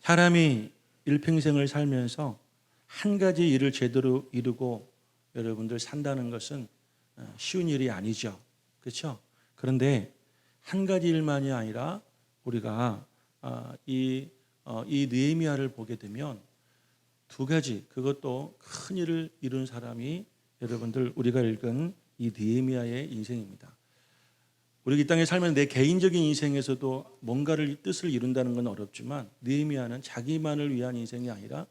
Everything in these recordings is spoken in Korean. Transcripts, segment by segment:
사람이 일평생을 살면서 한 가지 일을 제대로 이루고 여러분들 산다는 것은 쉬운 일이 아니죠. 그렇죠? 그런데 한 가지 일만이 아니라 우리가 이 느헤미야를 보게 되면 두 가지, 그것도 큰 일을 이룬 사람이 여러분들 우리가 읽은 이 느헤미야의 인생입니다. 우리 이 땅에 살면 내 개인적인 인생에서도 뭔가를 뜻을 이룬다는 건 어렵지만 느헤미야는 자기만을 위한 인생이 아니라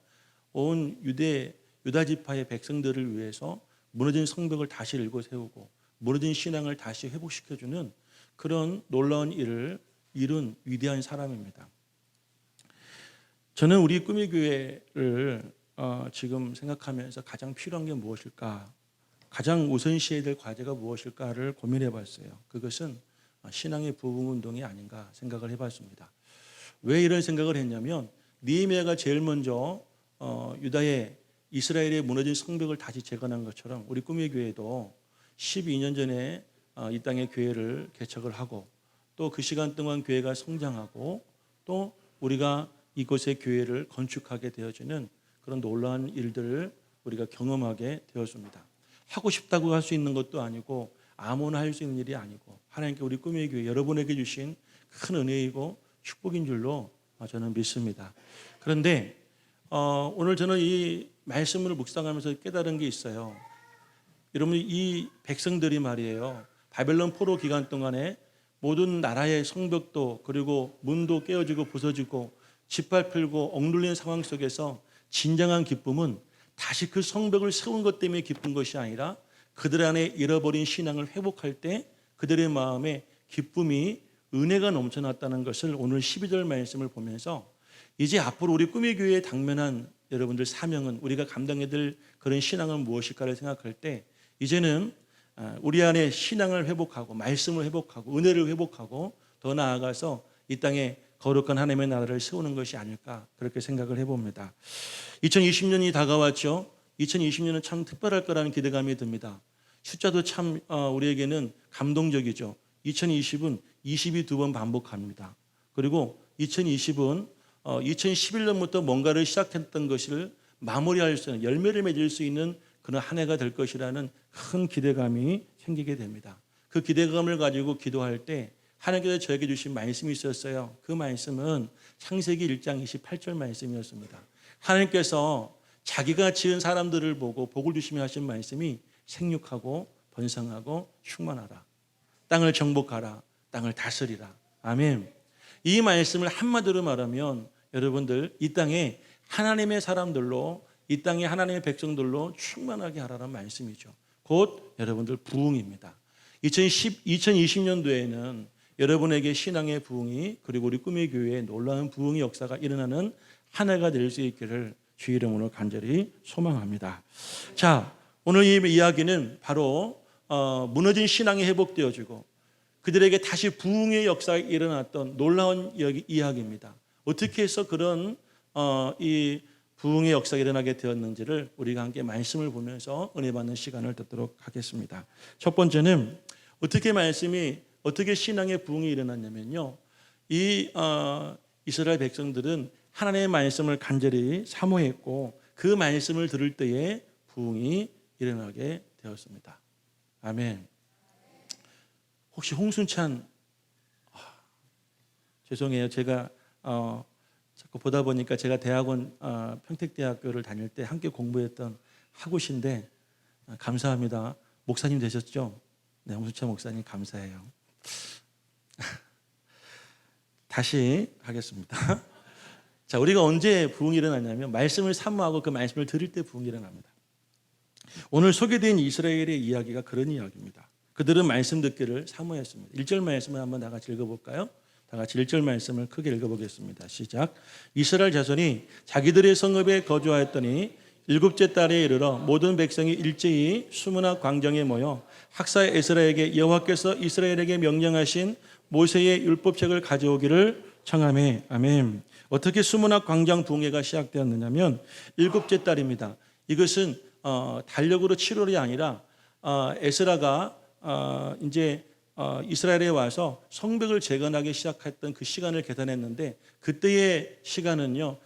온 유다 지파의 백성들을 위해서 무너진 성벽을 다시 일궈 세우고 무너진 신앙을 다시 회복시켜주는 그런 놀라운 일을 이룬 위대한 사람입니다. 저는 우리 꿈의 교회를 지금 생각하면서 가장 필요한 게 무엇일까? 가장 우선시해야 될 과제가 무엇일까를 고민해 봤어요. 그것은 신앙의 부흥운동이 아닌가 생각을 해봤습니다. 왜 이런 생각을 했냐면 느헤미야가 제일 먼저 유다의 이스라엘의 무너진 성벽을 다시 재건한 것처럼 우리 꿈의 교회도 12년 전에 이 땅에 교회를 개척을 하고 또 그 시간 동안 교회가 성장하고 또 우리가 이곳의 교회를 건축하게 되어지는 그런 놀라운 일들을 우리가 경험하게 되었습니다. 하고 싶다고 할 수 있는 것도 아니고 아무나 할 수 있는 일이 아니고 하나님께 우리 꿈의 교회 여러분에게 주신 큰 은혜이고 축복인 줄로 저는 믿습니다. 그런데 오늘 저는 이 말씀을 묵상하면서 깨달은 게 있어요. 여러분 이 백성들이 말이에요. 바벨론 포로 기간 동안에 모든 나라의 성벽도 그리고 문도 깨어지고 부서지고 짓밟히고 억눌린 상황 속에서 진정한 기쁨은 다시 그 성벽을 세운 것 때문에 기쁜 것이 아니라 그들 안에 잃어버린 신앙을 회복할 때 그들의 마음에 기쁨이 은혜가 넘쳐났다는 것을 오늘 12절 말씀을 보면서 이제 앞으로 우리 꿈의 교회에 당면한 여러분들 사명은 우리가 감당해야 될 그런 신앙은 무엇일까를 생각할 때 이제는 우리 안에 신앙을 회복하고 말씀을 회복하고 은혜를 회복하고 더 나아가서 이 땅에 거룩한 하나님의 나라를 세우는 것이 아닐까 그렇게 생각을 해봅니다. 2020년이 다가왔죠. 2020년은 참 특별할 거라는 기대감이 듭니다. 숫자도 참 우리에게는 감동적이죠. 2020은 20이 두 번 반복합니다. 그리고 2020은 2011년부터 뭔가를 시작했던 것을 마무리할 수 있는 열매를 맺을 수 있는 그런 한 해가 될 것이라는 큰 기대감이 생기게 됩니다. 그 기대감을 가지고 기도할 때 하나님께서 저에게 주신 말씀이 있었어요. 그 말씀은 창세기 1장 28절 말씀이었습니다. 하나님께서 자기가 지은 사람들을 보고 복을 주시며 하신 말씀이 생육하고 번성하고 충만하라. 땅을 정복하라. 땅을 다스리라. 아멘. 이 말씀을 한마디로 말하면 여러분들 이 땅에 하나님의 사람들로 이 땅에 하나님의 백성들로 충만하게 하라는 말씀이죠. 곧 여러분들 부흥입니다. 2020년도에는 여러분에게 신앙의 부흥이 그리고 우리 꿈의 교회에 놀라운 부흥의 역사가 일어나는 한 해가 될 수 있기를 주 이름으로 간절히 소망합니다. 자, 오늘 이 이야기는 바로 무너진 신앙이 회복되어지고 그들에게 다시 부흥의 역사가 일어났던 놀라운 이야기입니다. 어떻게 해서 그런 이 부흥의 역사가 일어나게 되었는지를 우리가 함께 말씀을 보면서 은혜 받는 시간을 갖도록 하겠습니다. 첫 번째는 어떻게 신앙의 부흥이 일어났냐면요. 이 이스라엘 백성들은 하나님의 말씀을 간절히 사모했고 그 말씀을 들을 때에 부흥이 일어나게 되었습니다. 아멘. 혹시 홍순찬 죄송해요. 제가 자꾸 보다 보니까 제가 대학원 평택대학교를 다닐 때 함께 공부했던 학우신데 감사합니다. 목사님 되셨죠? 네, 홍순찬 목사님 감사해요. 다시 하겠습니다. 자, 우리가 언제 부흥이 일어나냐면 말씀을 사모하고 그 말씀을 들을 때 부흥이 일어납니다. 오늘 소개된 이스라엘의 이야기가 그런 이야기입니다. 그들은 말씀 듣기를 사모했습니다. 1절 말씀을 한번 다 같이 읽어볼까요? 다 같이 1절 말씀을 크게 읽어보겠습니다. 시작. 이스라엘 자손이 자기들의 성읍에 거주하였더니 일곱째 달에 이르러 모든 백성이 일제히 수문학 광장에 모여 학사 에스라에게 여호와께서 이스라엘에게 명령하신 모세의 율법책을 가져오기를 청하매. 아멘. 어떻게 수문학 광장 부흥회가 시작되었느냐면 일곱째 달입니다. 이것은 달력으로 7월이 아니라 에스라가 이제 이스라엘에 와서 성벽을 재건하기 시작했던 그 시간을 계산했는데 그때의 시간은요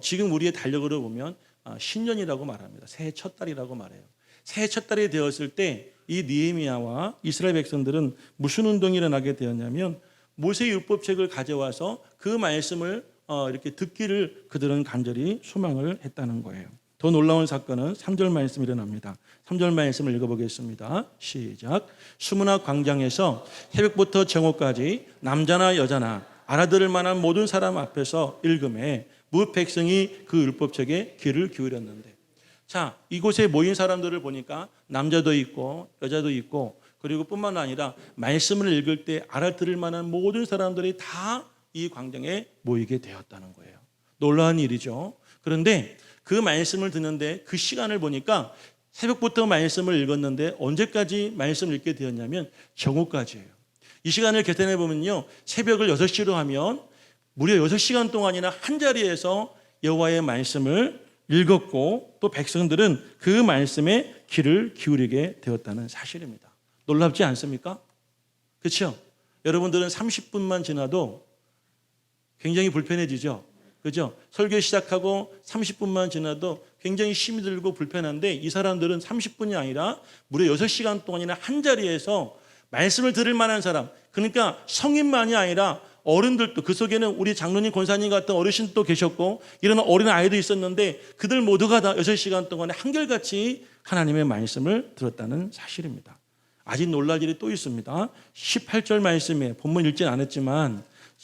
지금 우리의 달력으로 보면 신년이라고 말합니다. 새해 첫 달이라고 말해요. 새해 첫 달이 되었을 때 이 느헤미야와 이스라엘 백성들은 무슨 운동이 일어나게 되었냐면 모세의 율법책을 가져와서 그 말씀을 이렇게 듣기를 그들은 간절히 소망을 했다는 거예요. 더 놀라운 사건은 3절 말씀이 일어납니다. 3절 말씀을 읽어보겠습니다. 시작. 수문학 광장에서 새벽부터 정오까지 남자나 여자나 알아들을 만한 모든 사람 앞에서 읽음에 무릇 백성이 그 율법책에 귀를 기울였는데, 자, 이곳에 모인 사람들을 보니까 남자도 있고 여자도 있고 그리고 뿐만 아니라 말씀을 읽을 때 알아들을 만한 모든 사람들이 다 이 광장에 모이게 되었다는 거예요. 놀라운 일이죠. 그런데 그 말씀을 듣는데 그 시간을 보니까 새벽부터 말씀을 읽었는데 언제까지 말씀을 읽게 되었냐면 정오까지예요. 이 시간을 계산해 보면요, 새벽을 6시로 하면 무려 6시간 동안이나 한 자리에서 여호와의 말씀을 읽었고 또 백성들은 그 말씀에 귀를 기울이게 되었다는 사실입니다. 놀랍지 않습니까? 그렇죠? 여러분들은 30분만 지나도 굉장히 불편해지죠? 그죠? 설교 시작하고 30분만 지나도 굉장히 힘이 들고 불편한데 이 사람들은 30분이 아니라 무려 6시간 동안이나 한 자리에서 말씀을 들을 만한 사람, 그러니까 성인만이 아니라 어른들도, 그 속에는 우리 장로님, 권사님 같은 어르신도 계셨고 이런 어린 아이도 있었는데 그들 모두가 다 6시간 동안에 한결같이 하나님의 말씀을 들었다는 사실입니다. 아직 놀랄 일이 또 있습니다. 18절 말씀에 본문 읽진 않았지만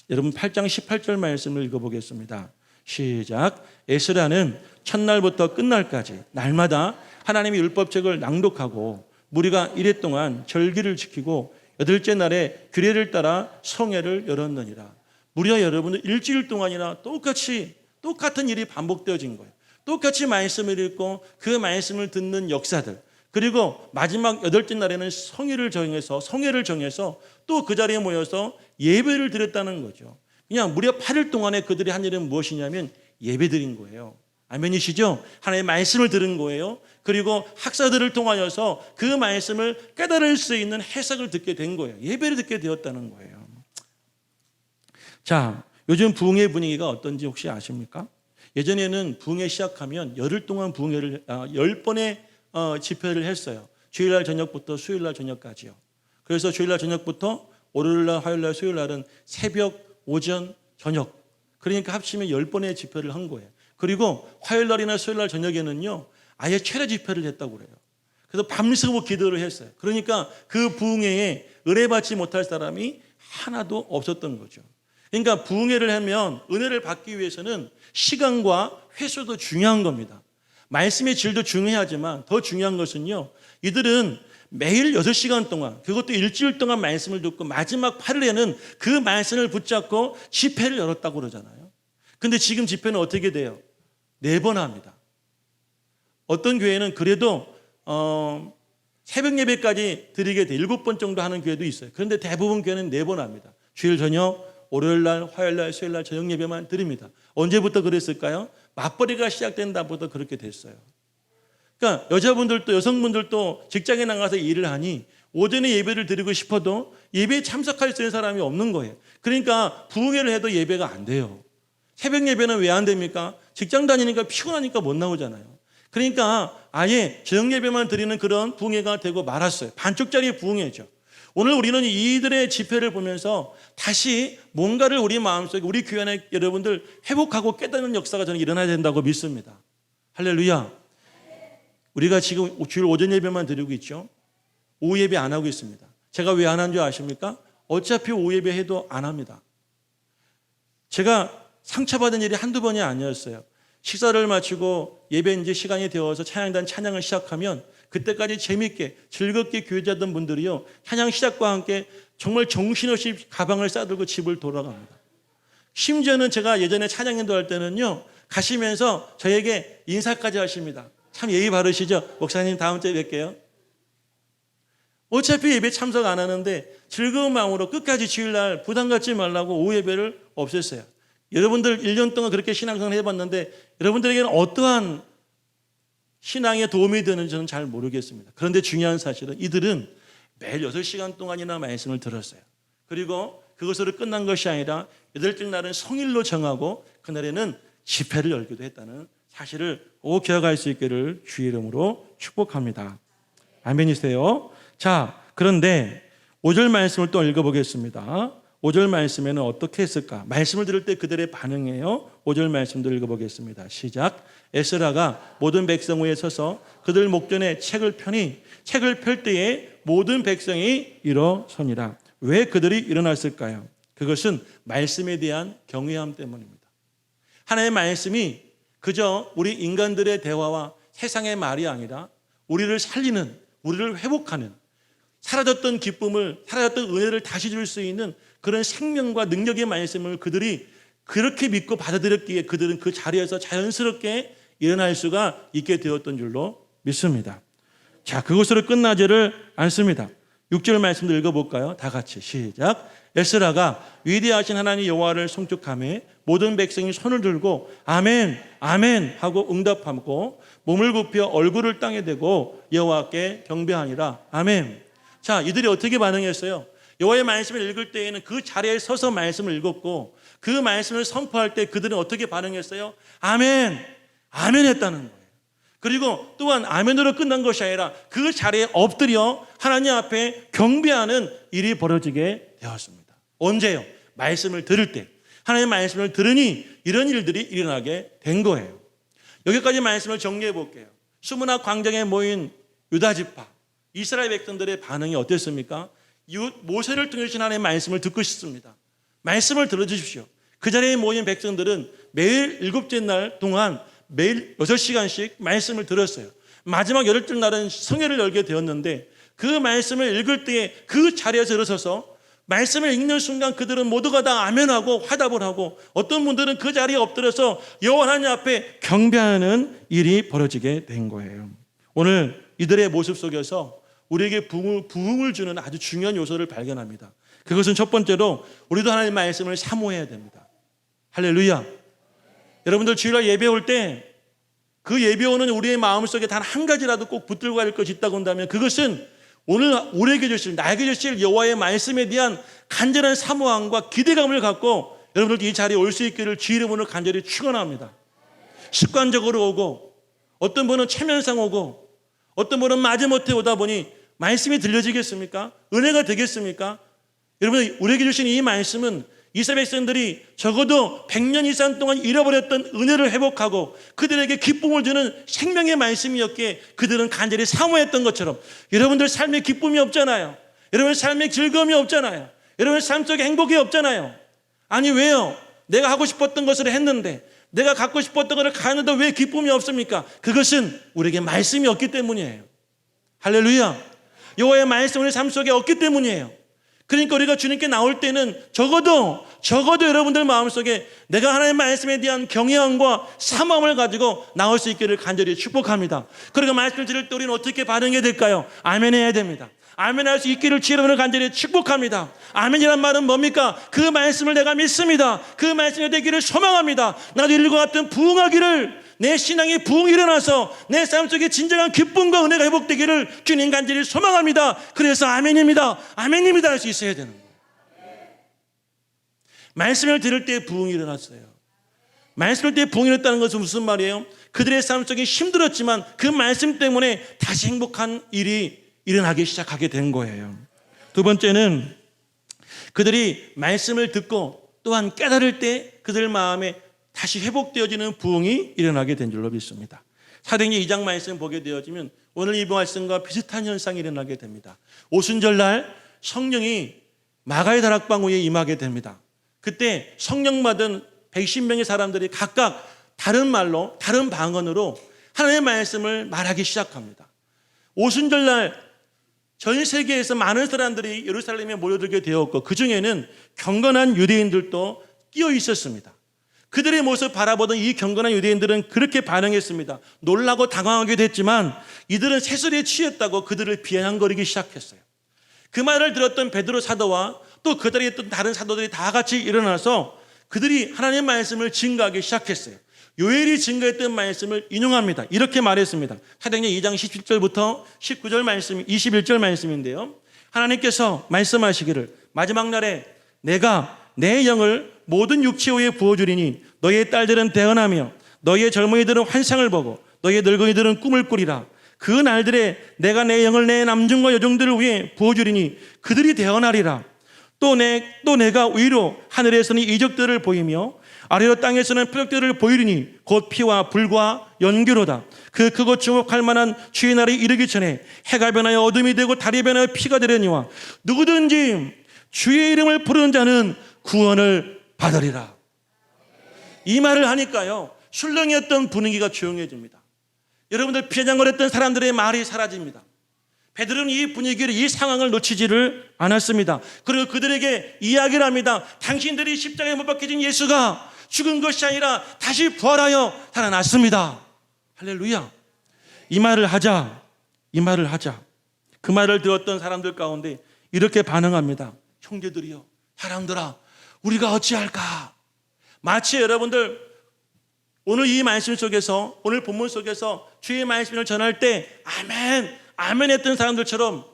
여러분 8장 18절 말씀을 읽어보겠습니다. 시작. 에스라는 첫날부터 끝날까지 날마다 하나님의 율법책을 낭독하고 무리가 이래 동안 절기를 지키고 여덟째 날에 규례를 따라 성회를 열었느니라. 무려 여러분들 일주일 동안이나 똑같은 일이 반복되어진 거예요. 똑같이 말씀을 읽고 그 말씀을 듣는 역사들, 그리고 마지막 여덟째 날에는 성회를 정해서 또 그 자리에 모여서 예배를 드렸다는 거죠. 그냥 무려 8일 동안에 그들이 한 일은 무엇이냐면 예배 드린 거예요. 아멘이시죠? 하나님의 말씀을 들은 거예요. 그리고 학사들을 통하여서 그 말씀을 깨달을 수 있는 해석을 듣게 된 거예요. 예배를 듣게 되었다는 거예요. 자, 요즘 부흥회 분위기가 어떤지 혹시 아십니까? 예전에는 부흥회 시작하면 열흘 동안 부흥회를 10번의 집회를 했어요. 주일날 저녁부터 수요일날 저녁까지요. 그래서 주일날 저녁부터 월요일날, 화요일날, 수요일날은 새벽, 오전, 저녁, 그러니까 합치면 10번의 집회를 한 거예요. 그리고 화요일날이나 수요일날 저녁에는요 아예 최대 집회를 했다고 그래요. 그래서 밤새고 기도를 했어요. 그러니까 그 부흥회에 은혜받지 못할 사람이 하나도 없었던 거죠. 그러니까 부흥회를 하면 은혜를 받기 위해서는 시간과 횟수도 중요한 겁니다. 말씀의 질도 중요하지만 더 중요한 것은요, 이들은 매일 6시간 동안, 그것도 일주일 동안 말씀을 듣고 마지막 8일에는 그 말씀을 붙잡고 집회를 열었다고 그러잖아요. 근데 지금 집회는 어떻게 돼요? 4번 합니다. 어떤 교회는 그래도 새벽 예배까지 드리게 돼 7번 정도 하는 교회도 있어요. 그런데 대부분 교회는 4번 합니다. 주일 저녁, 월요일날, 화요일날, 수요일날 저녁 예배만 드립니다. 언제부터 그랬을까요? 맞벌이가 시작된 날부터 그렇게 됐어요. 그러니까 여자분들도 여성분들도 직장에 나가서 일을 하니 오전에 예배를 드리고 싶어도 예배에 참석할 수 있는 사람이 없는 거예요. 그러니까 부흥회를 해도 예배가 안 돼요. 새벽 예배는 왜 안 됩니까? 직장 다니니까 피곤하니까 못 나오잖아요. 그러니까 아예 저녁 예배만 드리는 그런 부흥회가 되고 말았어요. 반쪽짜리 부흥회죠. 오늘 우리는 이들의 집회를 보면서 다시 뭔가를 우리 마음속에, 우리 교회 안에 여러분들 회복하고 깨닫는 역사가 저는 일어나야 된다고 믿습니다. 할렐루야. 우리가 지금 주일 오전 예배만 드리고 있죠. 오후 예배 안 하고 있습니다. 제가 왜 안 한 줄 아십니까? 어차피 오후 예배 해도 안 합니다. 제가 상처받은 일이 한두 번이 아니었어요. 식사를 마치고 예배 이제 시간이 되어서 찬양단 찬양을 시작하면 그때까지 재밌게 즐겁게 교회자던 분들이요, 찬양 시작과 함께 정말 정신없이 가방을 싸들고 집을 돌아갑니다. 심지어는 제가 예전에 찬양인도 할 때는요, 가시면서 저에게 인사까지 하십니다. 참 예의 바르시죠? 목사님 다음 주에 뵐게요. 어차피 예배 참석 안 하는데 즐거운 마음으로 끝까지 주일날 부담 갖지 말라고 오후 예배를 없앴어요. 여러분들 1년 동안 그렇게 신앙생활을 해봤는데 여러분들에게는 어떠한 신앙에 도움이 되는지 저는 잘 모르겠습니다. 그런데 중요한 사실은 이들은 매일 8시간 동안이나 말씀을 들었어요. 그리고 그것으로 끝난 것이 아니라 8째 날은 성일로 정하고 그날에는 집회를 열기도 했다는 사실을 꼭 기억할 수 있기를 주의 이름으로 축복합니다. 아멘이세요? 자, 그런데 5절 말씀을 또 읽어보겠습니다. 5절 말씀에는 어떻게 했을까? 말씀을 들을 때 그들의 반응이에요. 5절 말씀도 읽어보겠습니다. 시작. 에스라가 모든 백성 위에 서서 그들 목전에 책을 펴니 책을 펼 때에 모든 백성이 일어서니라. 왜 그들이 일어났을까요? 그것은 말씀에 대한 경외함 때문입니다. 하나님의 말씀이 그저 우리 인간들의 대화와 세상의 말이 아니라 우리를 살리는, 우리를 회복하는, 사라졌던 기쁨을, 사라졌던 은혜를 다시 줄 수 있는 그런 생명과 능력의 말씀을 그들이 그렇게 믿고 받아들였기에 그들은 그 자리에서 자연스럽게 일어날 수가 있게 되었던 줄로 믿습니다. 자, 그것으로 끝나지를 않습니다. 6절 말씀도 읽어볼까요? 다 같이 시작. 에스라가 위대하신 하나님 여호와를 송축하며 모든 백성이 손을 들고 아멘 아멘 하고 응답하고 몸을 굽혀 얼굴을 땅에 대고 여호와께 경배하니라. 아멘. 자, 이들이 어떻게 반응했어요? 여호와의 말씀을 읽을 때에는 그 자리에 서서 말씀을 읽었고 그 말씀을 선포할 때 그들은 어떻게 반응했어요? 아멘 아멘 했다는 거예요. 그리고 또한 아멘으로 끝난 것이 아니라 그 자리에 엎드려 하나님 앞에 경배하는 일이 벌어지게 되었습니다. 언제요? 말씀을 들을 때. 하나님의 말씀을 들으니 이런 일들이 일어나게 된 거예요. 여기까지 말씀을 정리해 볼게요. 수문화 광장에 모인 유다 지파, 이스라엘 백성들의 반응이 어땠습니까? 모세를 통해서 하나님의 말씀을 듣고 싶습니다. 말씀을 들어주십시오. 그 자리에 모인 백성들은 매일 7째 날 동안 매일 6시간씩 말씀을 들었어요. 마지막 8째 날은 성회를 열게 되었는데 그 말씀을 읽을 때에 그 자리에서 일어서서 말씀을 읽는 순간 그들은 모두가 다 아멘하고 화답을 하고 어떤 분들은 그 자리에 엎드려서 여호와 하나님 앞에 경배하는 일이 벌어지게 된 거예요. 오늘 이들의 모습 속에서 우리에게 부흥을 주는 아주 중요한 요소를 발견합니다. 그것은 첫 번째로 우리도 하나님의 말씀을 사모해야 됩니다. 할렐루야. 여러분들 주일날 예배 올 때 그 예배 오는 우리의 마음속에 단 한 가지라도 꼭 붙들고 갈 것이 있다고 한다면 그것은 오늘 우리에게 주실 나에게 주실 여호와의 말씀에 대한 간절한 사모함과 기대감을 갖고 여러분들 이 자리에 올 수 있기를 주의 이름으로 간절히 축원합니다. 습관적으로 오고 어떤 분은 체면상 오고 어떤 분은 마지못해 오다 보니 말씀이 들려지겠습니까? 은혜가 되겠습니까? 여러분 우리에게 주신 이 말씀은 이스라엘 백성들이 적어도 100년 이상 동안 잃어버렸던 은혜를 회복하고 그들에게 기쁨을 주는 생명의 말씀이었기에 그들은 간절히 사모했던 것처럼 여러분들 삶에 기쁨이 없잖아요. 여러분 삶에 즐거움이 없잖아요. 여러분 삶 속에 행복이 없잖아요. 아니 왜요? 내가 하고 싶었던 것을 했는데 내가 갖고 싶었던 것을 가는데 왜 기쁨이 없습니까? 그것은 우리에게 말씀이 없기 때문이에요. 할렐루야. 여호와의 말씀이 우리 삶 속에 없기 때문이에요. 그러니까 우리가 주님께 나올 때는 적어도 여러분들 마음속에 내가 하나님의 말씀에 대한 경외함과 사모함을 가지고 나올 수 있기를 간절히 축복합니다. 그리고 말씀을 들을 때 우리는 어떻게 반응해야 될까요? 아멘 해야 됩니다. 아멘 할 수 있기를 주님을 간절히 축복합니다. 아멘이란 말은 뭡니까? 그 말씀을 내가 믿습니다. 그 말씀이 되기를 소망합니다. 나도 이들과 같은 부흥하기를 내 신앙의 부흥이 일어나서 내 삶 속에 진정한 기쁨과 은혜가 회복되기를 주님 간절히 소망합니다. 그래서 아멘입니다. 아멘입니다 할 수 있어야 되는 거예요. 말씀을 들을 때 부흥이 일어났어요. 말씀을 들을 때 부흥이 일어났다는 것은 무슨 말이에요? 그들의 삶 속에 힘들었지만 그 말씀 때문에 다시 행복한 일이 일어나기 시작하게 된 거예요. 두 번째는 그들이 말씀을 듣고 또한 깨달을 때 그들 마음에 다시 회복되어지는 부흥이 일어나게 된 줄로 믿습니다. 사도행전 2장 말씀 보게 되어지면 오늘 이 말씀과 비슷한 현상이 일어나게 됩니다. 오순절날 성령이 마가의 다락방 위에 임하게 됩니다. 그때 성령 받은 110명의 사람들이 각각 다른 말로 다른 방언으로 하나님의 말씀을 말하기 시작합니다. 오순절날 전 세계에서 많은 사람들이 예루살렘에 모여들게 되었고 그 중에는 경건한 유대인들도 끼어 있었습니다. 그들의 모습을 바라보던 이 경건한 유대인들은 그렇게 반응했습니다. 놀라고 당황하기도 했지만 이들은 세술에 취했다고 그들을 비아냥거리기 시작했어요. 그 말을 들었던 베드로 사도와 또 그 자리에 있던 다른 사도들이 다 같이 일어나서 그들이 하나님의 말씀을 증거하기 시작했어요. 요엘이 증거했던 말씀을 인용합니다. 이렇게 말했습니다. 사도행전 2장 17절부터 19절 말씀, 21절 말씀인데요. 하나님께서 말씀하시기를 마지막 날에 내가 내 영을 모든 육체 위에 부어주리니 너희의 딸들은 대언하며 너희의 젊은이들은 환상을 보고 너희의 늙은이들은 꿈을 꾸리라. 그 날들에 내가 내 영을 내 남중과 여종들을 위해 부어주리니 그들이 대언하리라. 또 내가 위로 하늘에서는 이적들을 보이며 아래로 땅에서는 표적들을 보이리니 곧 피와 불과 연기로다. 그 크고 주목할 만한 주의 날이 이르기 전에 해가 변하여 어둠이 되고 달이 변하여 피가 되려니와 누구든지 주의 이름을 부르는 자는 구원을 받으리라. 이 말을 하니까요, 술렁이었던 분위기가 조용해집니다. 여러분들 피장거렸던 사람들의 말이 사라집니다. 베드로는 이 분위기를, 이 상황을 놓치지를 않았습니다. 그리고 그들에게 이야기를 합니다. 당신들이 십자가에 못 박혀진 예수가 죽은 것이 아니라 다시 부활하여 살아났습니다. 할렐루야. 이 말을 하자. 그 말을 들었던 사람들 가운데 이렇게 반응합니다. 형제들이여, 사람들아, 우리가 어찌할까? 마치 여러분들 오늘 이 말씀 속에서, 오늘 본문 속에서 주의 말씀을 전할 때 아멘 했던 사람들처럼,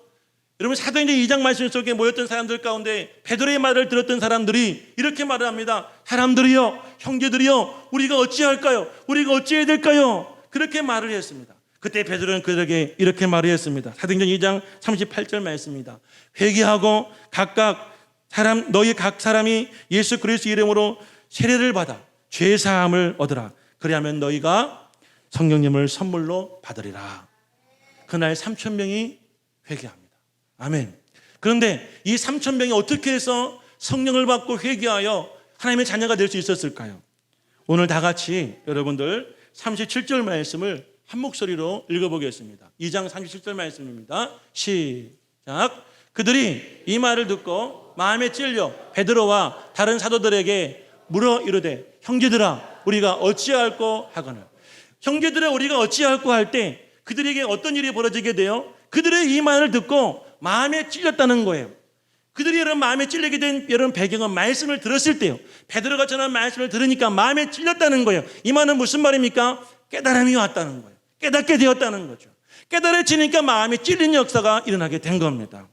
여러분 사도행전 2장 말씀 속에 모였던 사람들 가운데 베드로의 말을 들었던 사람들이 이렇게 말을 합니다. 사람들이여, 형제들이여, 우리가 어찌할까요? 우리가 어찌해야 될까요? 그렇게 말을 했습니다. 그때 베드로는 그들에게 이렇게 말을 했습니다. 사도행전 2장 38절 말씀입니다. 회개하고 너희 각 사람이 예수 그리스도 이름으로 세례를 받아 죄 사함을 얻으라. 그리하면 너희가 성령님을 선물로 받으리라. 그날 3,000명이 회개합니다. 아멘. 그런데 이 3,000명이 어떻게 해서 성령을 받고 회개하여 하나님의 자녀가 될 수 있었을까요? 오늘 다 같이 여러분들 37절 말씀을 한 목소리로 읽어보겠습니다. 2장 37절 말씀입니다. 시작. 그들이 이 말을 듣고 마음에 찔려 베드로와 다른 사도들에게 물어 이르되 형제들아, 우리가 어찌할꼬 하거늘. 형제들아, 우리가 어찌할꼬 할 때 그들에게 어떤 일이 벌어지게 돼요? 그들의 이 말을 듣고 마음에 찔렸다는 거예요. 그들이 여러분 마음에 찔리게 된 여러분 배경은 말씀을 들었을 때요. 베드로가 전한 말씀을 들으니까 마음에 찔렸다는 거예요. 이 말은 무슨 말입니까? 깨달음이 왔다는 거예요. 깨닫게 되었다는 거죠. 깨달아지니까 마음에 찔린 역사가 일어나게 된 겁니다.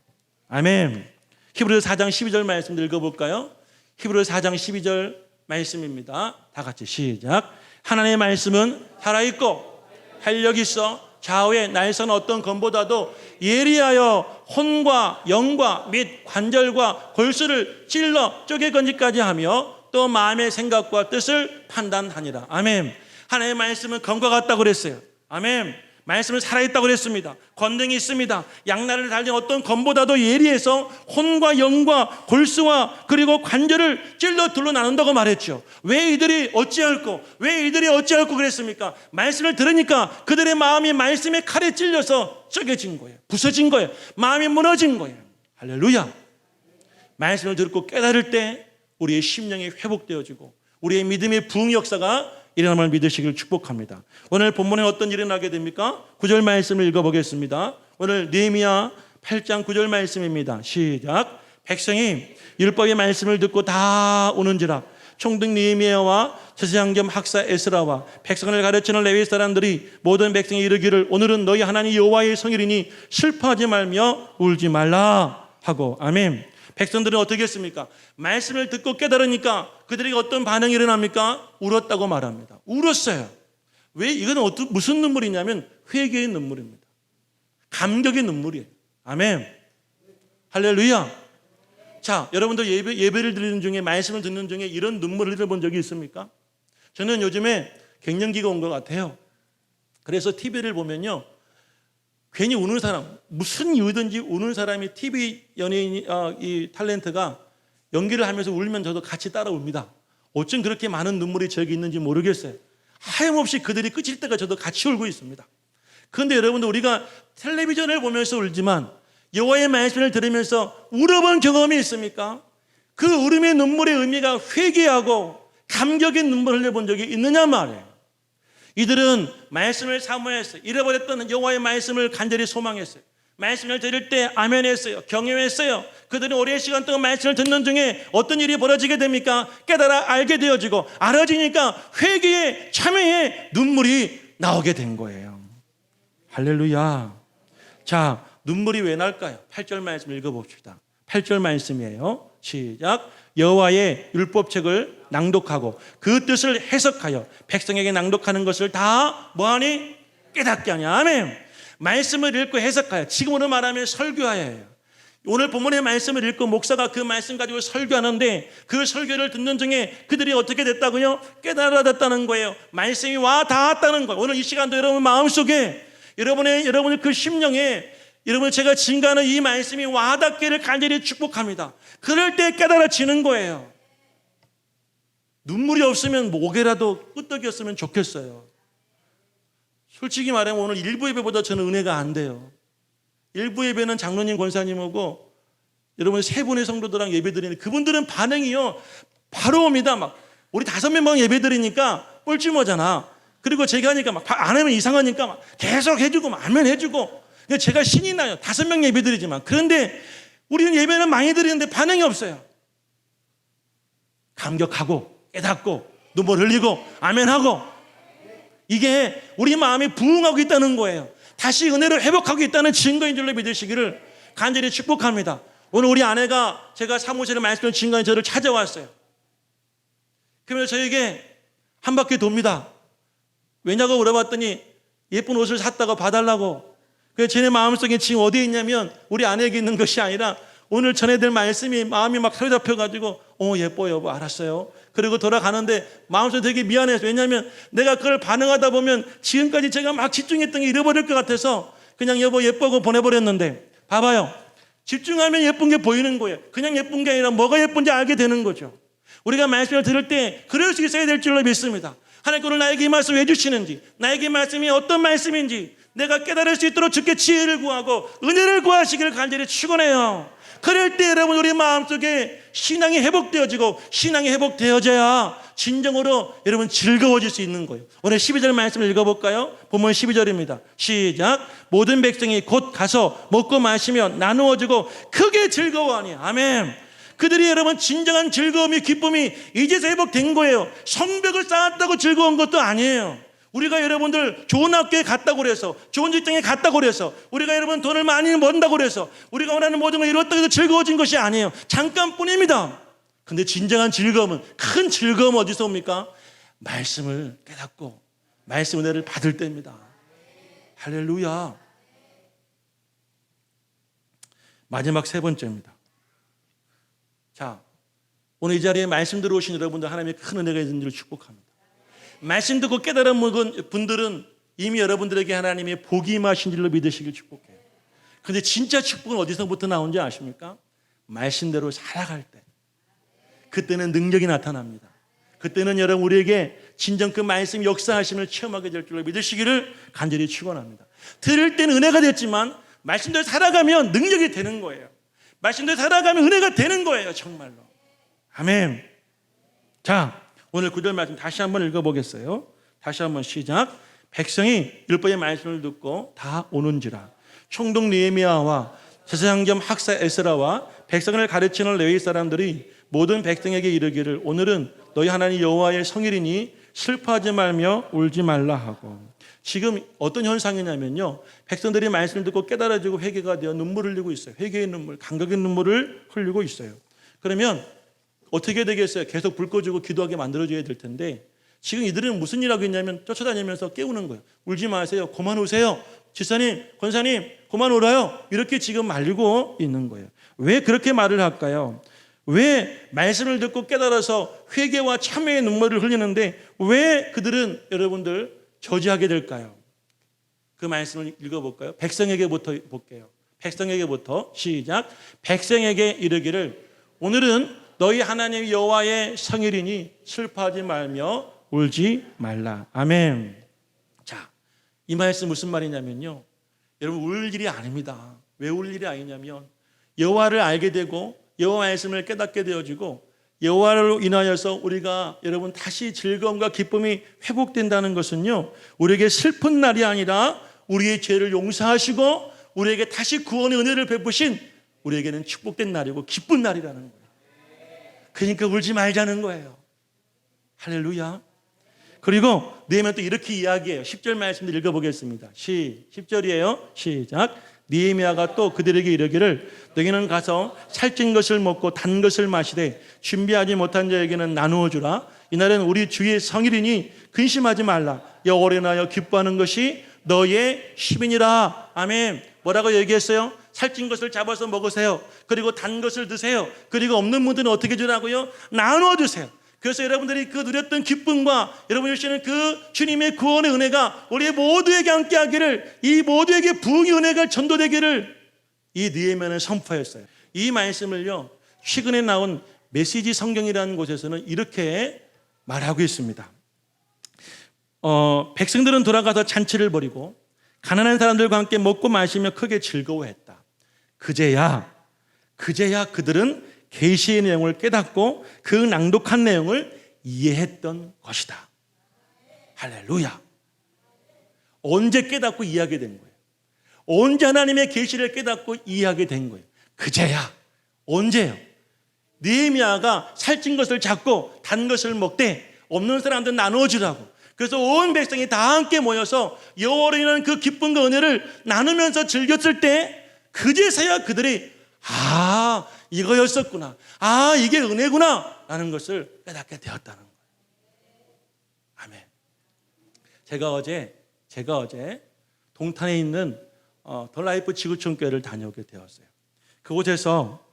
아멘. 히브리서 4장 12절 말씀 읽어볼까요? 히브리서 4장 12절 말씀입니다. 다 같이 시작. 하나님의 말씀은 살아있고 활력이 있어 좌우에 날선 어떤 검보다도 예리하여 혼과 영과 및 관절과 골수를 찔러 쪼개건지까지 하며 또 마음의 생각과 뜻을 판단하니라. 아멘. 하나님의 말씀은 검과 같다고 그랬어요. 아멘. 말씀은 살아있다고 그랬습니다. 권능이 있습니다. 양날을 달린 어떤 검보다도 예리해서 혼과 영과 골수와 그리고 관절을 찔러 둘러 나눈다고 말했죠. 왜 이들이 어찌할꼬 그랬습니까? 말씀을 들으니까 그들의 마음이 말씀의 칼에 찔려서 쪼개진 거예요. 부서진 거예요. 마음이 무너진 거예요. 할렐루야. 말씀을 듣고 깨달을 때 우리의 심령이 회복되어지고 우리의 믿음의 부흥 역사가 일어남을 믿으시길 축복합니다. 오늘 본문에 어떤 일이 나게 됩니까? 9절 말씀을 읽어보겠습니다. 오늘 느헤미야 8장 9절 말씀입니다. 시작. 백성이 율법의 말씀을 듣고 다 오는지라 총독 느헤미야와 제사장 겸 학사 에스라와 백성을 가르치는 레위 사람들이 모든 백성이 이르기를 오늘은 너희 하나님 여호와의 성일이니 슬퍼하지 말며 울지 말라 하고. 아멘. 백성들은 어떻게 했습니까? 말씀을 듣고 깨달으니까 그들에게 어떤 반응이 일어납니까? 울었다고 말합니다. 울었어요. 왜? 이건 무슨 눈물이냐면 회개의 눈물입니다. 감격의 눈물이에요. 아멘. 할렐루야. 자, 여러분들 예배를 드리는 중에, 말씀을 듣는 중에 이런 눈물을 흘려본 적이 있습니까? 저는 요즘에 갱년기가 온 것 같아요. 그래서 TV를 보면요, 괜히 우는 사람, 무슨 이유든지 우는 사람이 TV 연예인, 이 탤런트가 연기를 하면서 울면 저도 같이 따라 웁니다. 어쩜 그렇게 많은 눈물이 저에게 있는지 모르겠어요. 하염없이 그들이 끝일 때가 저도 같이 울고 있습니다. 그런데 여러분들, 우리가 텔레비전을 보면서 울지만 여호와의 말씀을 들으면서 울어본 경험이 있습니까? 그 울음의 눈물의 의미가 회개하고 감격의 눈물을 흘려본 적이 있느냐 말이에요. 이들은 말씀을 사모했어요. 잃어버렸던 여호와의 말씀을 간절히 소망했어요. 말씀을 들을 때 아멘했어요. 경외했어요. 그들은 오랜 시간 동안 말씀을 듣는 중에 어떤 일이 벌어지게 됩니까? 깨달아 알게 되어지고 알아지니까 회개의 참회의 눈물이 나오게 된 거예요. 할렐루야. 자, 눈물이 왜 날까요? 8절 말씀 읽어봅시다. 8절 말씀이에요. 시작. 여호와의 율법책을 낭독하고 그 뜻을 해석하여 백성에게 낭독하는 것을 다 뭐하니? 깨닫게 하냐. 아멘. 말씀을 읽고 해석하여, 지금으로 말하면 설교하여요. 오늘 본문의 말씀을 읽고 목사가 그 말씀 가지고 설교하는데 그 설교를 듣는 중에 그들이 어떻게 됐다고요? 깨달아졌다는 거예요. 말씀이 와 닿았다는 거예요. 오늘 이 시간도 여러분 마음속에 여러분의 그 심령에 여러분 제가 증가하는 이 말씀이 와 닿기를 간절히 축복합니다. 그럴 때 깨달아지는 거예요. 눈물이 없으면 목에라도 끄떡이었으면 좋겠어요. 솔직히 말하면 오늘 일부 예배보다 저는 은혜가 안 돼요. 일부 예배는 장로님 권사님하고 여러분 세 분의 성도들랑 예배 드리는데 그분들은 반응이요 바로 옵니다. 막 우리 5명만 예배 드리니까 뻘쭘하잖아. 그리고 제가 하니까 막 안 하면 이상하니까 막 계속 해주고 막 아멘 해주고 제가 신이 나요. 5명 예배 드리지만. 그런데 우리는 예배는 많이 드리는데 반응이 없어요. 감격하고 깨닫고 눈물 흘리고 아멘하고, 이게 우리 마음이 부응하고 있다는 거예요. 다시 은혜를 회복하고 있다는 증거인 줄로 믿으시기를 간절히 축복합니다. 오늘 우리 아내가 제가 사무실에 말씀을 증거한 저를 찾아왔어요. 그러면서 저에게 한 바퀴 돕니다. 왜냐고 물어봤더니 예쁜 옷을 샀다고 봐달라고. 그래서 제 마음속에 지금 어디에 있냐면 우리 아내에게 있는 것이 아니라 오늘 전해드릴 말씀이 마음이 막 사로잡혀가지고 예뻐요 여보 알았어요. 그리고 돌아가는데 마음속에 되게 미안해요. 왜냐하면 내가 그걸 반응하다 보면 지금까지 제가 막 집중했던 게 잃어버릴 것 같아서 그냥 여보 예뻐고 보내버렸는데, 봐봐요. 집중하면 예쁜 게 보이는 거예요. 그냥 예쁜 게 아니라 뭐가 예쁜지 알게 되는 거죠. 우리가 말씀을 들을 때 그럴 수 있어야 될 줄로 믿습니다. 하나님께 오늘 나에게 이 말씀 왜 주시는지, 나에게 이 말씀이 어떤 말씀인지 내가 깨달을 수 있도록 주께 지혜를 구하고 은혜를 구하시기를 간절히 축원해요. 그럴 때 여러분 우리 마음속에 신앙이 회복되어지고 신앙이 회복되어져야 진정으로 여러분 즐거워질 수 있는 거예요. 오늘 12절 말씀을 읽어볼까요? 본문 12절입니다. 시작. 모든 백성이 곧 가서 먹고 마시며 나누어지고 크게 즐거워하니. 아멘. 그들이 여러분 진정한 즐거움이 기쁨이 이제서 회복된 거예요. 성벽을 쌓았다고 즐거운 것도 아니에요. 우리가 여러분들 좋은 학교에 갔다고 그래서, 좋은 직장에 갔다고 그래서, 우리가 여러분 돈을 많이 번다고 그래서, 우리가 원하는 모든 걸 이뤘다고 해서 즐거워진 것이 아니에요. 잠깐뿐입니다. 근데 진정한 즐거움은, 큰 즐거움은 어디서 옵니까? 말씀을 깨닫고 말씀 은혜를 받을 때입니다. 할렐루야. 마지막 3번째입니다. 자, 오늘 이 자리에 말씀 들어오신 여러분들 하나님의 큰 은혜가 있는 줄 축복합니다. 말씀 듣고 깨달은 분들은 이미 여러분들에게 하나님의 복이 임하신 줄로 믿으시길 축복해요. 그런데 진짜 축복은 어디서부터 나온지 아십니까? 말씀대로 살아갈 때, 그때는 능력이 나타납니다. 그때는 여러분 우리에게 진정 그 말씀 역사하심을 체험하게 될 줄로 믿으시기를 간절히 축원합니다. 들을 때는 은혜가 됐지만 말씀대로 살아가면 능력이 되는 거예요. 말씀대로 살아가면 은혜가 되는 거예요. 정말로. 아멘. 자, 오늘 9절 말씀 다시 한번 읽어보겠어요. 다시 한번 시작. 백성이 율법의 말씀을 듣고 다 오는지라. 총독 느헤미야와 제사장겸 학사 에스라와 백성을 가르치는 레위 사람들이 모든 백성에게 이르기를 오늘은 너희 하나님 여호와의 성일이니 슬퍼하지 말며 울지 말라 하고. 지금 어떤 현상이냐면요, 백성들이 말씀을 듣고 깨달아지고 회개가 되어 눈물을 흘리고 있어요. 회개의 눈물, 감격의 눈물을 흘리고 있어요. 그러면 어떻게 되겠어요? 계속 불 꺼주고 기도하게 만들어줘야 될 텐데 지금 이들은 무슨 일 하고 있냐면 쫓아다니면서 깨우는 거예요. 울지 마세요. 그만 우세요. 지사님, 권사님, 그만 울어요. 이렇게 지금 말리고 있는 거예요. 왜 그렇게 말을 할까요? 왜 말씀을 듣고 깨달아서 회개와 참회의 눈물을 흘리는데 왜 그들은 여러분들 저지하게 될까요? 그 말씀을 읽어볼까요? 백성에게부터 볼게요. 백성에게부터 시작. 백성에게 이르기를 오늘은 너희 하나님 여호와의 성일이니 슬퍼하지 말며 울지 말라. 아멘. 자, 이 말씀 무슨 말이냐면요, 여러분 울 일이 아닙니다. 왜 울 일이 아니냐면 여호와를 알게 되고 여호와 말씀을 깨닫게 되어지고 여호와로 인하여서 우리가 여러분 다시 즐거움과 기쁨이 회복된다는 것은요, 우리에게 슬픈 날이 아니라 우리의 죄를 용서하시고 우리에게 다시 구원의 은혜를 베푸신 우리에게는 축복된 날이고 기쁜 날이라는 거예요. 그러니까 울지 말자는 거예요. 할렐루야. 그리고 느헤미야는 또 이렇게 이야기해요. 10절 말씀도 읽어보겠습니다. 10절이에요. 시작. 느헤미야가 또 그들에게 이르기를 너희는 가서 살찐 것을 먹고 단 것을 마시되 준비하지 못한 자에게는 나누어 주라. 이날은 우리 주의 성일이니 근심하지 말라. 여호와를 인하여 기뻐하는 것이 너의 시민이라. 아멘. 뭐라고 얘기했어요? 살찐 것을 잡아서 먹으세요. 그리고 단 것을 드세요. 그리고 없는 분들은 어떻게 주라고요? 나누어 주세요. 그래서 여러분들이 그 누렸던 기쁨과 여러분이 주시는 그 주님의 구원의 은혜가 우리 모두에게 함께하기를, 이 모두에게 부흥의 은혜가 전도되기를 이 느헤미야는 선포했어요. 이 말씀을요, 최근에 나온 메시지 성경이라는 곳에서는 이렇게 말하고 있습니다. 백성들은 돌아가서 잔치를 벌이고 가난한 사람들과 함께 먹고 마시며 크게 즐거워했다. 그제야 그들은 계시의 내용을 깨닫고 그 낭독한 내용을 이해했던 것이다. 할렐루야. 언제 깨닫고 이해하게 된 거예요? 언제 하나님의 계시를 깨닫고 이해하게 된 거예요? 그제야. 언제요? 느헤미야가 살찐 것을 잡고 단 것을 먹되 없는 사람들 나누어 주라고. 그래서 온 백성이 다 함께 모여서 여호와로 인한 그 기쁨과 은혜를 나누면서 즐겼을 때 그제서야 그들이 이거였었구나, 이게 은혜구나 라는 것을 깨닫게 되었다는 거예요. 아멘. 제가 어제 동탄에 있는 더 라이프 지구촌 교회를 다녀오게 되었어요. 그곳에서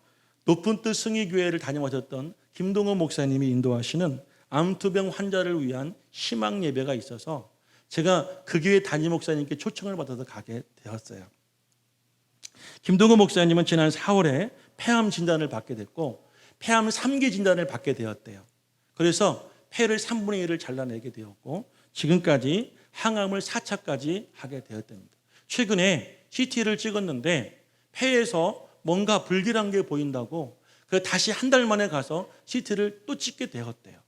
높은 뜻 승희교회를 다녀오셨던 김동호 목사님이 인도하시는 암투병 환자를 위한 희망 예배가 있어서 제가 그 교회 담임 목사님께 초청을 받아서 가게 되었어요. 김동호 목사님은 지난 4월에 폐암 진단을 받게 됐고 폐암 3기 진단을 받게 되었대요. 그래서 폐를 3분의 1을 잘라내게 되었고 지금까지 항암을 4차까지 하게 되었답니다. 최근에 CT를 찍었는데 폐에서 뭔가 불길한 게 보인다고 다시 한 달 만에 가서 CT를 또 찍게 되었대요.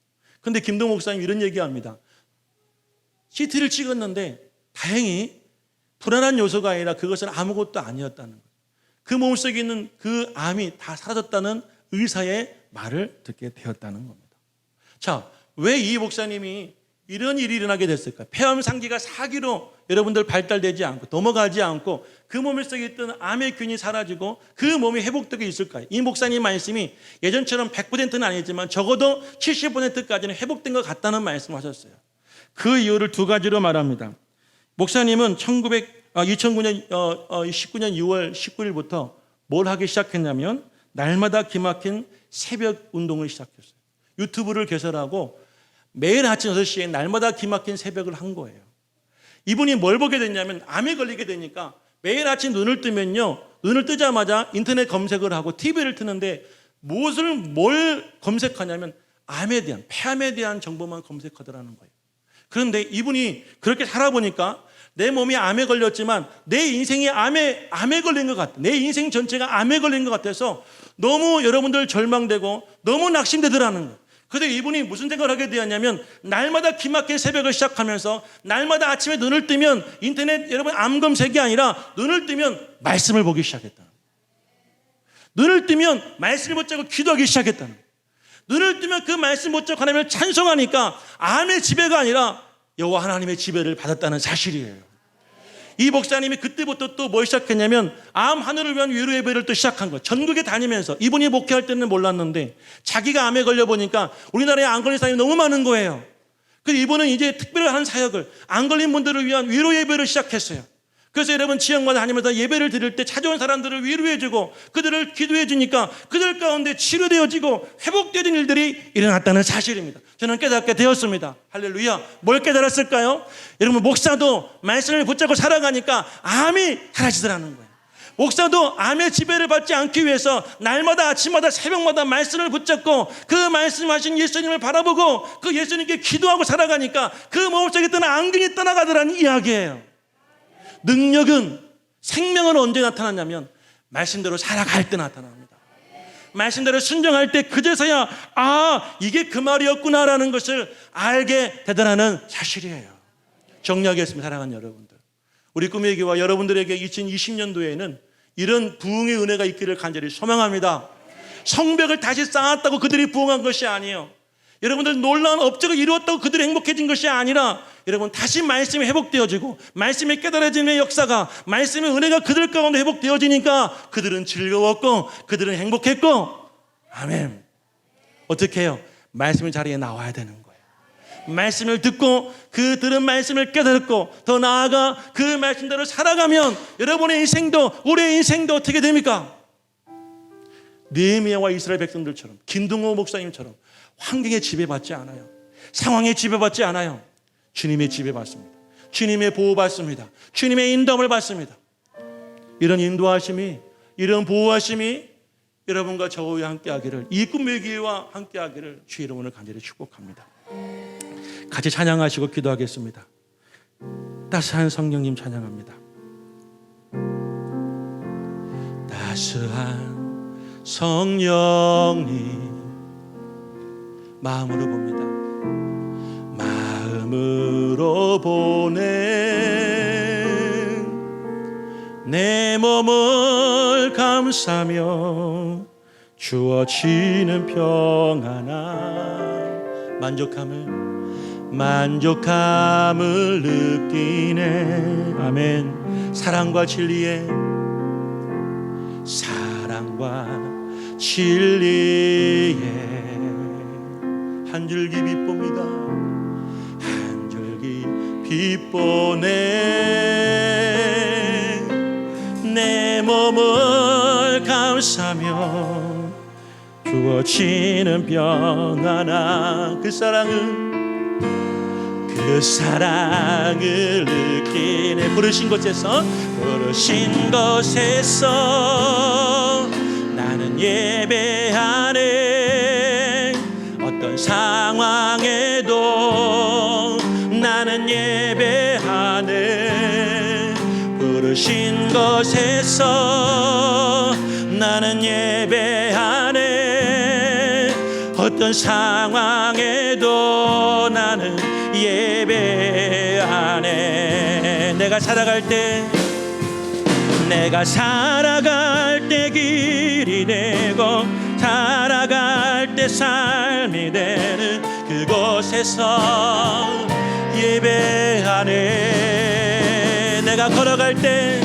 그런데 김동호 목사님 이런 얘기합니다. CT를 찍었는데 다행히 불안한 요소가 아니라 그것은 아무것도 아니었다는 거예요. 그 몸속에 있는 그 암이 다 사라졌다는 의사의 말을 듣게 되었다는 겁니다. 자, 왜 이 목사님이 이런 일이 일어나게 됐을까요? 폐암 3기가 4기로 여러분들 발달되지 않고 넘어가지 않고 그 몸 속에 있던 암의 균이 사라지고 그 몸이 회복되게 있을까요? 이 목사님 말씀이 예전처럼 100%는 아니지만 적어도 70%까지는 회복된 것 같다는 말씀을 하셨어요. 그 이유를 두 가지로 말합니다. 목사님은 2009년 19년 6월 19일부터 뭘 하기 시작했냐면 날마다 기막힌 새벽 운동을 시작했어요. 유튜브를 개설하고 매일 아침 6시에 날마다 기막힌 새벽을 한 거예요. 이분이 뭘 보게 됐냐면 암에 걸리게 되니까 매일 아침 눈을 뜨자마자 인터넷 검색을 하고 TV를 트는데 뭘 검색하냐면 암에 대한, 폐암에 대한 정보만 검색하더라는 거예요. 그런데 이분이 그렇게 살아보니까 내 몸이 암에 걸렸지만 내 인생이 암에 걸린 것 같아. 내 인생 전체가 암에 걸린 것 같아서 너무 여러분들 절망되고 너무 낙심되더라는 거예요. 그런데 이분이 무슨 생각을 하게 되었냐면 날마다 기막힌 새벽을 시작하면서 날마다 아침에 눈을 뜨면 인터넷 여러분 암 검색이 아니라 눈을 뜨면 말씀을 보기 시작했다. 눈을 뜨면 말씀을 붙잡고 기도하기 시작했다는 거예요. 눈을 뜨면 그 말씀 붙잡고 하나님을 찬송하니까 암의 지배가 아니라 여호와 하나님의 지배를 받았다는 사실이에요. 이 목사님이 그때부터 또 뭘 시작했냐면 암 하늘을 위한 위로 예배를 또 시작한 거예요. 전국에 다니면서 이분이 목회할 때는 몰랐는데 자기가 암에 걸려보니까 우리나라에 안 걸린 사람이 너무 많은 거예요. 그래서 이분은 이제 특별한 사역을 안 걸린 분들을 위한 위로 예배를 시작했어요. 그래서 여러분 지역마다 다니면서 예배를 드릴 때 찾아온 사람들을 위로해주고 그들을 기도해주니까 그들 가운데 치료되어지고 회복되는 일들이 일어났다는 사실입니다. 저는 깨닫게 되었습니다. 할렐루야. 뭘 깨달았을까요? 여러분 목사도 말씀을 붙잡고 살아가니까 암이 사라지더라는 거예요. 목사도 암의 지배를 받지 않기 위해서 날마다 아침마다 새벽마다 말씀을 붙잡고 그 말씀하신 예수님을 바라보고 그 예수님께 기도하고 살아가니까 그 몸속에 있던 암균이 떠나가더라는 이야기예요. 능력은, 생명은 언제 나타났냐면 말씀대로 살아갈 때 나타납니다. 말씀대로 순종할 때 그제서야 이게 그 말이었구나라는 것을 알게 되더라는 사실이에요. 정리하겠습니다. 사랑하는 여러분들, 우리 꿈의 교회와 여러분들에게 2020년도에는 이런 부흥의 은혜가 있기를 간절히 소망합니다. 성벽을 다시 쌓았다고 그들이 부흥한 것이 아니에요. 여러분들 놀라운 업적을 이루었다고 그들이 행복해진 것이 아니라 여러분 다시 말씀이 회복되어지고 말씀이 깨달아지는 역사가, 말씀의 은혜가 그들 가운데 회복되어지니까 그들은 즐거웠고 그들은 행복했고. 아멘. 어떻게 해요? 말씀의 자리에 나와야 되는 거예요. 말씀을 듣고 그 들은 말씀을 깨닫고 더 나아가 그 말씀대로 살아가면 여러분의 인생도 우리의 인생도 어떻게 됩니까? 느헤미야와 이스라엘 백성들처럼, 김동호 목사님처럼 환경에 지배받지 않아요. 상황에 지배받지 않아요. 주님의 지배받습니다. 주님의 보호받습니다. 주님의 인도함을 받습니다. 이런 인도하심이, 이런 보호하심이 여러분과 저와 함께하기를, 이 꿈의 기회와 함께하기를 주의 이름으로 간절히 축복합니다. 같이 찬양하시고 기도하겠습니다. 따스한 성령님 찬양합니다. 따스한 성령님, 마음으로 봅니다. 마음으로 보내 내 몸을 감싸며 주어지는 평안함, 만족함을 느끼네. 아멘. 사랑과 진리에 한 줄기 빛봅니다. 한 줄기 빛보네 내 몸을 감싸며 주어지는 평안함, 그 사랑을 느끼네. 부르신 곳에서 나는 예배하네. 어떤 상황에도 나는 예배하네. 부르신 곳에서 나는 예배하네. 어떤 상황에도 나는 예배하네. 내가 살아갈 때 길이 되고 살아갈 때 삶이 되는 그곳에서 예배하네. 내가 걸어갈 때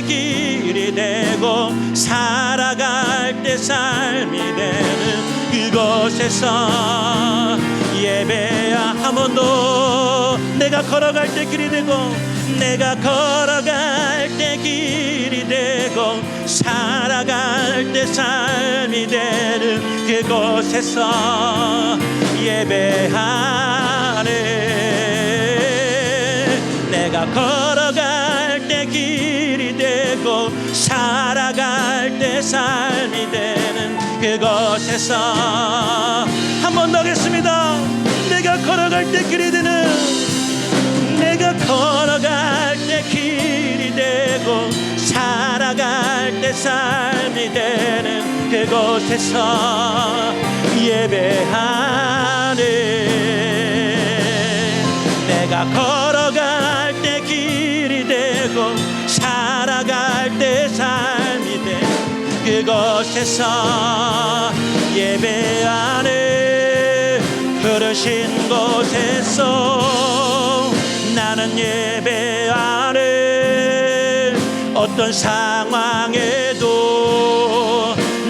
길이 되고 살아갈 때 삶이 되는 그곳에서 예배야. 한 번 더. 내가 걸어갈 때 길이 되고 살아갈 때 삶이 되는 그곳에서 예배하네. 내가 걸어갈 때 길이 되고 살아갈 때 삶이 되는 그곳에서, 한 번 더 하겠습니다. 내가 걸어갈 때 길이 되고 살아갈 때 삶이 되는 그곳에서 예배하네. 내가 걸어갈 때 길이 되고 살아갈 때 삶이 되는 그곳에서 예배하네. 부르신 곳에서 나는 예배하네. 어떤 상황에도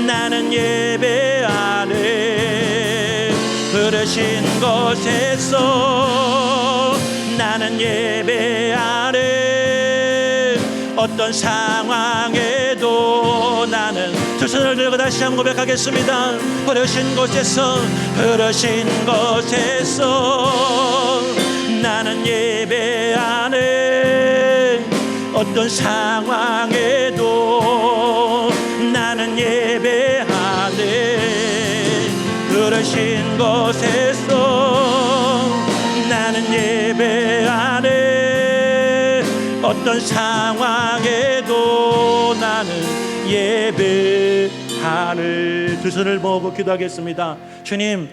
나는 예배하네. 부르신 곳에서 나는 예배하네. 어떤 상황에도 나는, 두 손을 들고 다시 한번 고백하겠습니다. 부르신 곳에서 나는 예배하네. 어떤 상황에도 나는 예배하네. 부르신 곳에서 나는 예배하네. 어떤 상황에도 나는 예배하네. 하늘 두 손을 모으고 기도하겠습니다. 주님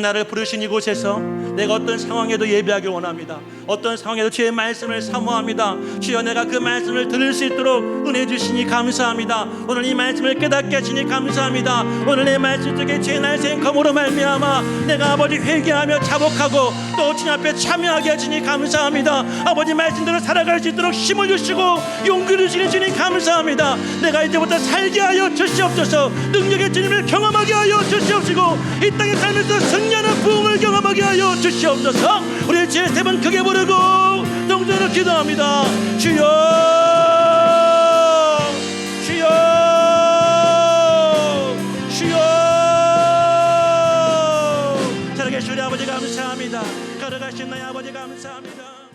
나를 부르신 이곳에서 내가 어떤 상황에도 예배하기 원합니다. 어떤 상황에도 주의 말씀을 사모합니다. 주여, 내가 그 말씀을 들을 수 있도록 은혜 주시니 감사합니다. 오늘 이 말씀을 깨닫게 하시니 감사합니다. 오늘 내 말씀 속에 죄 날 생검으로 말미암아 내가 아버지 회개하며 자복하고 또 주님 앞에 참여하게 하시니 감사합니다. 아버지 말씀대로 살아갈 수 있도록 힘을 주시고 용기를 주시니 주님 감사합니다. 내가 이제부터 살게 하여 주시옵소서. 능력의 주님을 경험하게 하여 주시옵시고 이 땅에 살면서 승리하는 부흥을 경험하게 하여 주시옵소서. 우리 주의 세번 크게 부르고 동전으로 기도합니다. 주여 주여 주여. 살아계신 우리 아버지 감사합니다. 걸어가신 나의 아버지 감사합니다.